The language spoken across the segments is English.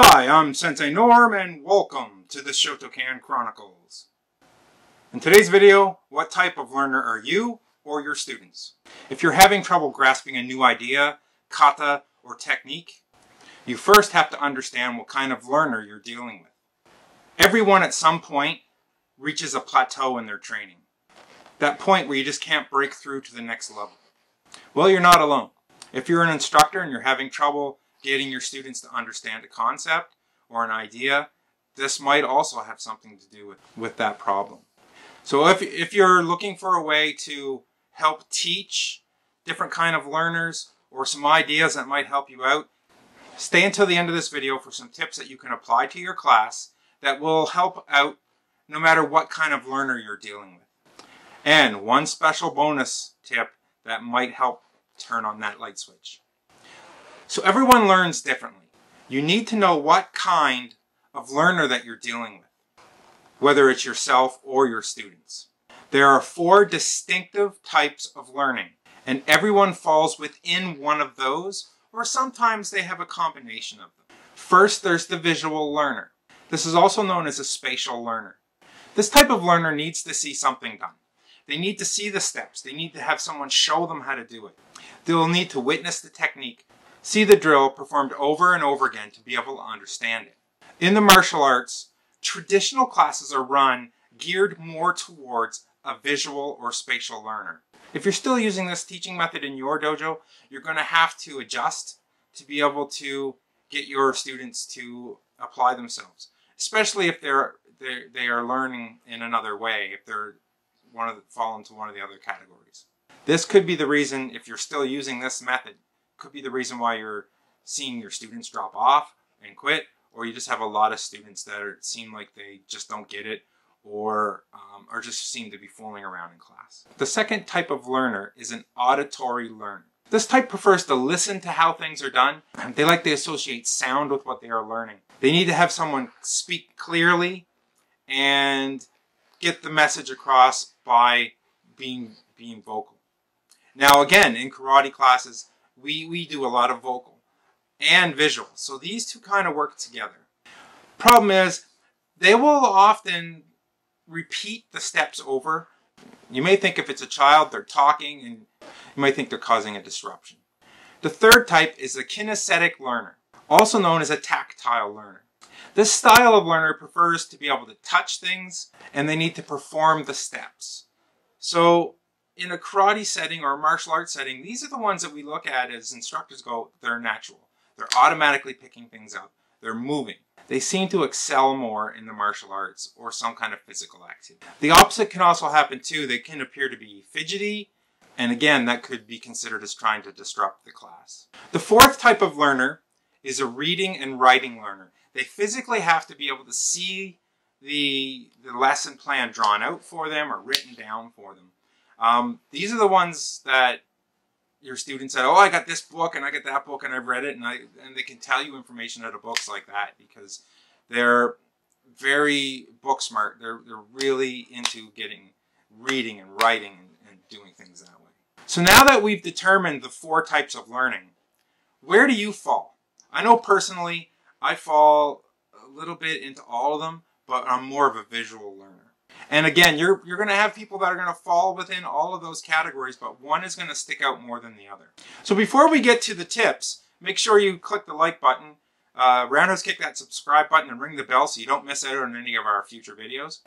Hi, I'm Sensei Norm, and welcome to the Shotokan Chronicles. In today's video, what type of learner are you or your students? If you're having trouble grasping a new idea, kata, or technique, you first have to understand what kind of learner you're dealing with. Everyone at some point reaches a plateau in their training. That point where you just can't break through to the next level. Well, you're not alone. If you're an instructor and you're having trouble getting your students to understand a concept or an idea, this might also have something to do with that problem. So if you're looking for a way to help teach different kind of learners or some ideas that might help you out, stay until the end of this video for some tips that you can apply to your class that will help out no matter what kind of learner you're dealing with. And one special bonus tip that might help turn on that light switch. So everyone learns differently. You need to know what kind of learner that you're dealing with, whether it's yourself or your students. There are 4 distinctive types of learning, and everyone falls within one of those, or sometimes they have a combination of them. First, there's the visual learner. This is also known as a spatial learner. This type of learner needs to see something done. They need to see the steps. They need to have someone show them how to do it. They'll need to witness the technique, see the drill performed over and over again to be able to understand it. In the martial arts, traditional classes are run geared more towards a visual or spatial learner. If you're still using this teaching method in your dojo, you're going to have to adjust to be able to get your students to apply themselves, especially if they are learning in another way, if they're fall into one of the other categories. This could be the reason, if you're still using this method, could be the reason why you're seeing your students drop off and quit, or you just have a lot of students that seem like they just don't get it, or just seem to be fooling around in class. The second type of learner is an auditory learner. This type prefers to listen to how things are done. They like to associate sound with what they are learning. They need to have someone speak clearly and get the message across by being vocal. Now again, in karate classes, we do a lot of vocal and visual. So these two kind of work together. Problem is, they will often repeat the steps over. You may think if it's a child, they're talking, and you might think they're causing a disruption. The third type is a kinesthetic learner, also known as a tactile learner. This style of learner prefers to be able to touch things, and they need to perform the steps. So in a karate setting or a martial arts setting, these are the ones that we look at as instructors go, they're natural. They're automatically picking things up. They're moving. They seem to excel more in the martial arts or some kind of physical activity. The opposite can also happen too. They can appear to be fidgety, and again, that could be considered as trying to disrupt the class. The fourth type of learner is a reading and writing learner. They physically have to be able to see the lesson plan drawn out for them or written down for them. These are the ones that your students said, oh, I got this book and I got that book and I've read it, and they can tell you information out of books like that because they're very book smart. They're really into reading and writing and doing things that way. So now that we've determined the 4 types of learning, where do you fall? I know personally I fall a little bit into all of them, but I'm more of a visual learner. And again, you're going to have people that are going to fall within all of those categories, but one is going to stick out more than the other. So before we get to the tips, make sure you click the like button, roundhouse kick that subscribe button, and ring the bell so you don't miss out on any of our future videos.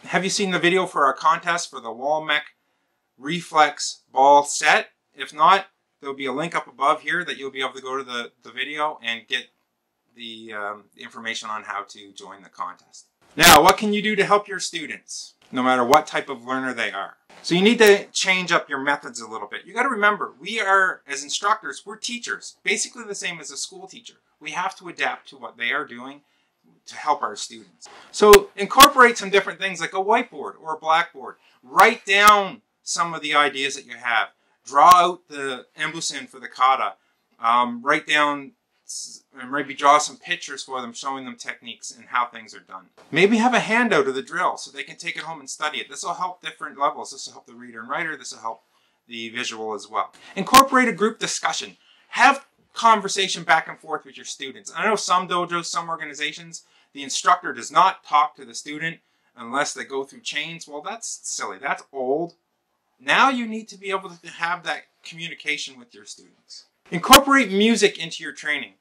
Have you seen the video for our contest for the wall mech reflex ball set? If not, there'll be a link up above here that you'll be able to go to the video and get the information on how to join the contest. Now, what can you do to help your students, no matter what type of learner they are? So you need to change up your methods a little bit. You got to remember, we are, as instructors, we're teachers, basically the same as a school teacher. We have to adapt to what they are doing to help our students. So incorporate some different things like a whiteboard or a blackboard. Write down some of the ideas that you have. Draw out the embusen for the kata. Write down and maybe draw some pictures for them, showing them techniques and how things are done. Maybe have a handout of the drill so they can take it home and study it. This will help different levels. This will help the reader and writer. This will help the visual as well. Incorporate a group discussion. Have conversation back and forth with your students. I know some dojos, some organizations, the instructor does not talk to the student unless they go through chains. Well, that's silly. That's old. Now you need to be able to have that communication with your students. Incorporate music into your training.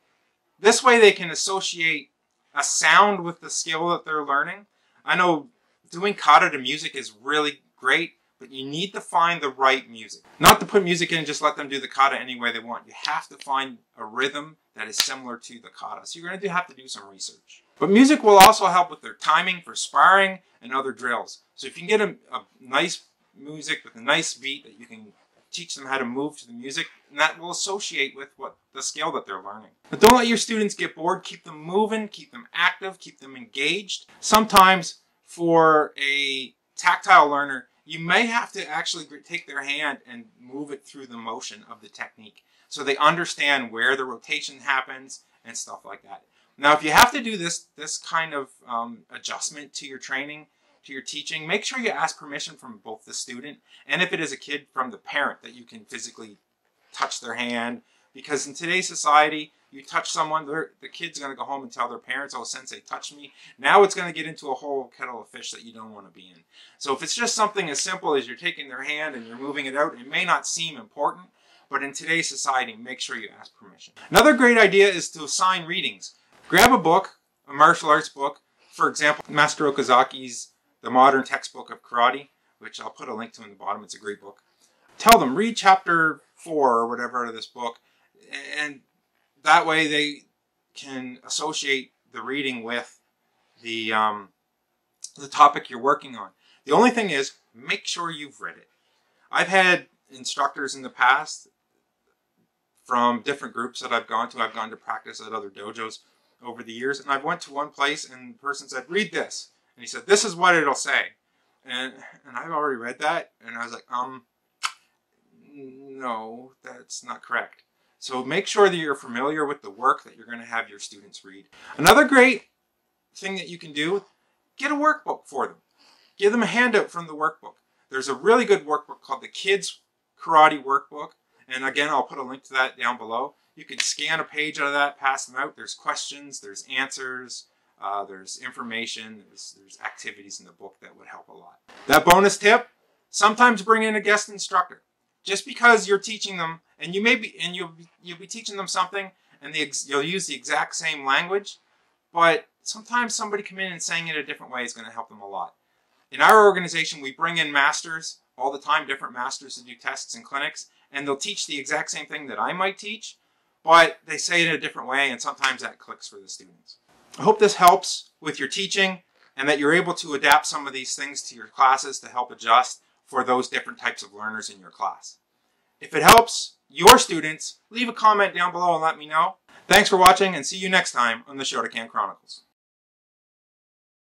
This way they can associate a sound with the skill that they're learning. I know doing kata to music is really great, but you need to find the right music. Not to put music in and just let them do the kata any way they want. You have to find a rhythm that is similar to the kata. So you're going to have to do some research. But music will also help with their timing for sparring and other drills. So if you can get a nice music with a nice beat that you can teach them how to move to the music, and that will associate with what the skill that they're learning. But don't let your students get bored. Keep them moving, keep them active, keep them engaged. Sometimes for a tactile learner, you may have to actually take their hand and move it through the motion of the technique so they understand where the rotation happens and stuff like that. Now, if you have to do this kind of adjustment to your training, to your teaching, make sure you ask permission from both the student and, if it is a kid, from the parent, that you can physically touch their hand. Because in today's society, you touch someone, the kid's going to go home and tell their parents, "Oh, sensei touched me." Now it's going to get into a whole kettle of fish that you don't want to be in. So if it's just something as simple as you're taking their hand and you're moving it out, it may not seem important, but in today's society, make sure you ask permission. Another great idea is to assign readings. Grab a book, a martial arts book, for example, Master Okazaki's The Modern Textbook of Karate, which I'll put a link to in the bottom. It's a great book. Tell them, read chapter 4 or whatever of this book, and that way they can associate the reading with the topic you're working on. The only thing is, make sure you've read it. I've had instructors in the past from different groups that I've gone to. I've gone to practice at other dojos over the years, and I went to one place and the person said, "Read this." And he said, "This is what it'll say." And I've already read that. And I was like, no, that's not correct. So make sure that you're familiar with the work that you're going to have your students read. Another great thing that you can do, get a workbook for them. Give them a handout from the workbook. There's a really good workbook called the Kids Karate Workbook. And again, I'll put a link to that down below. You can scan a page out of that, pass them out. There's questions, there's answers. There's information, there's activities in the book that would help a lot. That bonus tip, sometimes bring in a guest instructor. Just because you're teaching them, and you'll be teaching them something, and you'll use the exact same language, but sometimes somebody come in and saying it a different way is going to help them a lot. In our organization, we bring in masters all the time, different masters to do tests and clinics, and they'll teach the exact same thing that I might teach, but they say it in a different way, and sometimes that clicks for the students. I hope this helps with your teaching and that you're able to adapt some of these things to your classes to help adjust for those different types of learners in your class. If it helps your students, leave a comment down below and let me know. Thanks for watching, and see you next time on the Shotokan Chronicles.